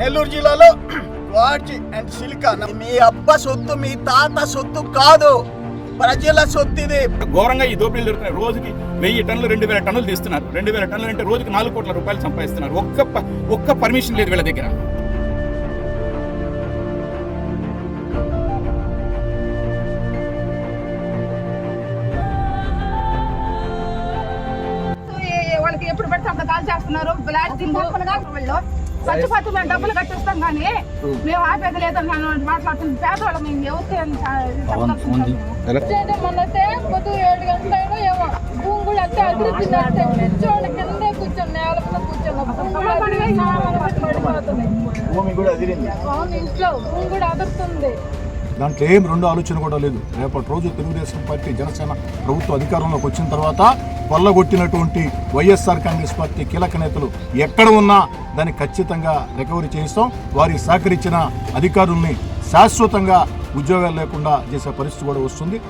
నెల్లూరు జిల్లాలో వాచి and silica మీ అబ్బ సొత్తు, మీ తాత సొత్తు కాదు, ప్రజల సొత్తు. ఇది ఘోరంగా ఈ దోపిడీలు జరుగుతున్నాయి. రోజుకి 1000 టన్నులు 2000 టన్నులు తీస్తున్నారు. 2000 టన్నులు అంటే రోజుకి 4 కోట్ల రూపాయలు సంపాదిస్తున్నారు. ఒక్క పర్మిషన్ లేదు వీళ్ళ దగ్గర. వాళ్ళకి ఎప్పుడు పడితే అప్పుడు కాల్ చేస్తున్నారు. బ్లాస్టింగ్ చచ్చిపోతే మేము డబ్బులు కట్టిస్తాం కానీ మేము ఆపేది లేదని మాట్లాడుతుంది. పేదవాళ్ళు మేము ఎవరికి మొన్నతే పొద్దు 7 గంటలైనా ఏమో భూమి కూడా అంతే అభివృద్ధి కూర్చోండి, కిందే కూర్చొని నేల మీద కూర్చొని అవును, ఇంట్లో భూమి కూడా అదురుతుంది. దాంట్లో ఏం రెండో ఆలోచన కూడా లేదు. రేపటి రోజు తెలుగుదేశం పార్టీ జనసేన ప్రభుత్వ అధికారంలోకి వచ్చిన తర్వాత కొల్లగొట్టినటువంటి వైఎస్ఆర్ కాంగ్రెస్ పార్టీ కీలక నేతలు ఎక్కడ ఉన్నా దాన్ని ఖచ్చితంగా రికవరీ చేయిస్తాం. వారికి సహకరించిన అధికారుల్ని శాశ్వతంగా ఉద్యోగాలు లేకుండా చేసే పరిస్థితి కూడా వస్తుంది.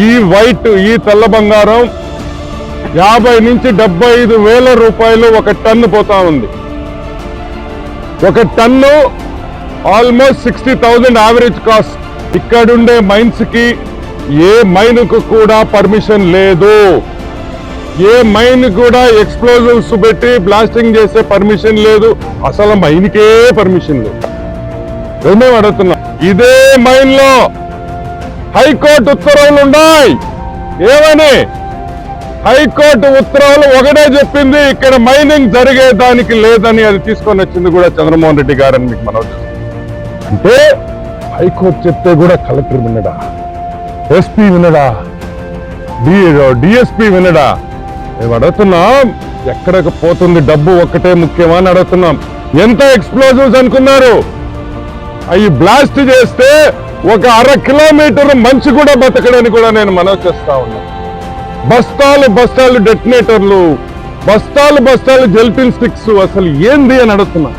ఈ వైట్, ఈ తెల్ల బంగారం 50 నుంచి 75 వేల రూపాయలు ఒక టన్ను పోతా ఉంది. ఒక టన్ను ఆల్మోస్ట్ 60,000 యావరేజ్ కాస్ట్. ఇక్కడుండే మైన్స్ కి ఏ మైన్ కు కూడా పర్మిషన్ లేదు. ఏ మైన్ కూడా ఎక్స్ప్లోజివ్స్ పెట్టి బ్లాస్టింగ్ చేసే పర్మిషన్ లేదు. అసలు మైన్కే పర్మిషన్ లేదు. రెండేం అడుగుతున్నా, ఇదే మైన్ లో హైకోర్టు ఉత్తర్వులు ఉన్నాయి. ఏమని? హైకోర్టు ఉత్తర్వులు ఒకటే చెప్పింది, ఇక్కడ మైనింగ్ జరిగేదానికి లేదని. అది తీసుకొని వచ్చింది కూడా చంద్రమోహన్ రెడ్డి గారని మీకు మనం అంటే హైకోర్టు చెప్తే కూడా కలెక్టర్ వినడా, ఎస్పీ వినడా, డిఎస్పీ వినడా? మేము అడుగుతున్నాం, ఎక్కడికి పోతుంది డబ్బు ఒక్కటే ముఖ్యమా అని అడుగుతున్నాం. ఎంత ఎక్స్ప్లోజివ్స్ అనుకున్నారు? అవి బ్లాస్ట్ చేస్తే ఒక 1/2 కిలోమీటర్ మంచి కూడా బతకడని కూడా నేను మనవి చేస్తా ఉన్నా. బస్తాలు డెటనేటర్లు, బస్తాలు జెల్టిన్ స్టిక్స్, అసలు ఏంది అని అడుగుతున్నా.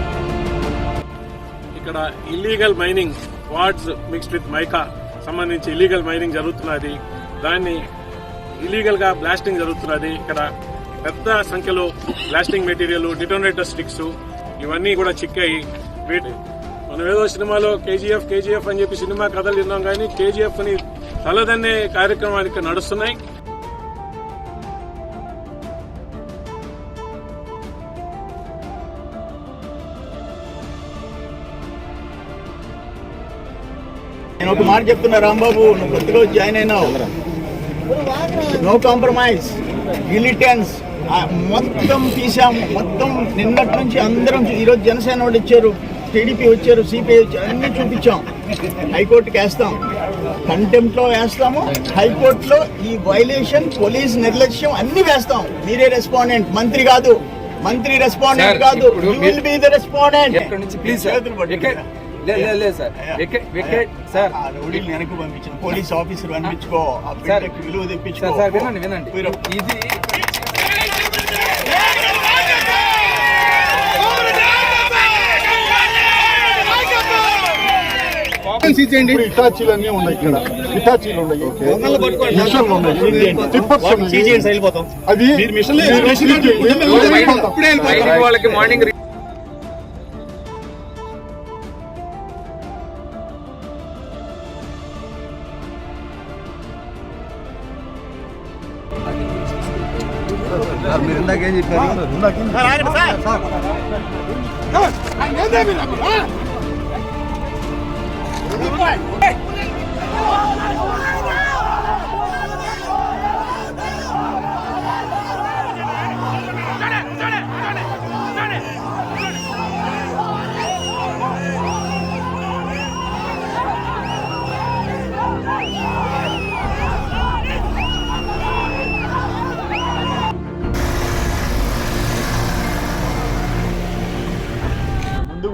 ఇక్కడ illegal mining, quartz mixed with mica సంబంధించి ఇల్లీగల్ మైనింగ్ జరుగుతున్నది. దాన్ని ఇల్లీగల్ గా బ్లాస్టింగ్ జరుగుతున్నది. ఇక్కడ పెద్ద సంఖ్యలో బ్లాస్టింగ్ మెటీరియల్, డిటోనేటర్ స్టిక్స్ ఇవన్నీ కూడా చిక్కాయి. మనం ఏదో సినిమాలో కేజీఎఫ్ అని చెప్పి సినిమా కథలు విన్నాం, కానీ కేజీఎఫ్ అని తలదన్నే కార్యక్రమానికి నడుస్తున్నాయి. నేను ఒక మాట చెప్తున్నా, రాంబాబు, నువ్వు కొత్తగా జాయిన్ అయినావు. నో కాంప్రమైజ్, మిలిటెన్స్ మొత్తం తీసాం. మొత్తం నిన్నటి నుంచి అందరం, ఈరోజు జనసేన వాళ్ళు ఇచ్చారు, టీడీపీ వచ్చారు, సిపిఐ వచ్చారు, అన్ని చూపించాం. హైకోర్టుకి వేస్తాం, కంటెంప్ట్ లో వేస్తాము, హైకోర్టులో ఈ వైలేషన్, పోలీస్ నిర్లక్ష్యం అన్ని వేస్తాం. మీరే రెస్పాండెంట్, మంత్రి కాదు, మంత్రి రెస్పాండెంట్ కాదు. You will be the respondent. వెనక్కి పంపించిన పోలీస్ ఆఫీసర్ అనిపించుకో, విలువ తెప్పించుకో. ఇటాచీలు అన్నీ ఉన్నాయి. ఇక్కడ ఇటాచీలు ఉన్నాయి, మిషన్లు ఉన్నాయి, టిప్పర్స్ అది వాళ్ళకి మార్నింగ్ మీరు ఇందాకేం చెప్పారు?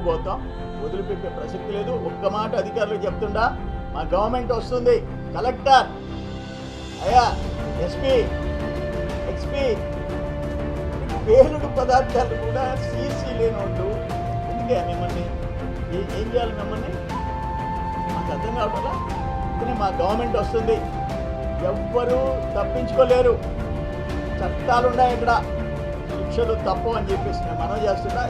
పోతాం, వదిలిపెట్టే ప్రసక్తి లేదు. ఒక్క మాట అధికారులు చెప్తుండా, మా గవర్నమెంట్ వస్తుంది, కలెక్టర్ అయ్యా, ఎస్పీ, ఎక్స్పీ, పేలుడు పదార్థాలు కూడా సీసీ లేనోళ్ళు ఎందుకే మిమ్మల్ని ఏం చేయాలి? మిమ్మల్ని మాకు అర్థం కావట్లా. అందుకని మా గవర్నమెంట్ వస్తుంది, ఎవ్వరూ తప్పించుకోలేరు. చట్టాలు ఉన్నాయి ఇక్కడ, శిక్షలు తప్పు అని చెప్పేసి నేను మనం చేస్తున్నా.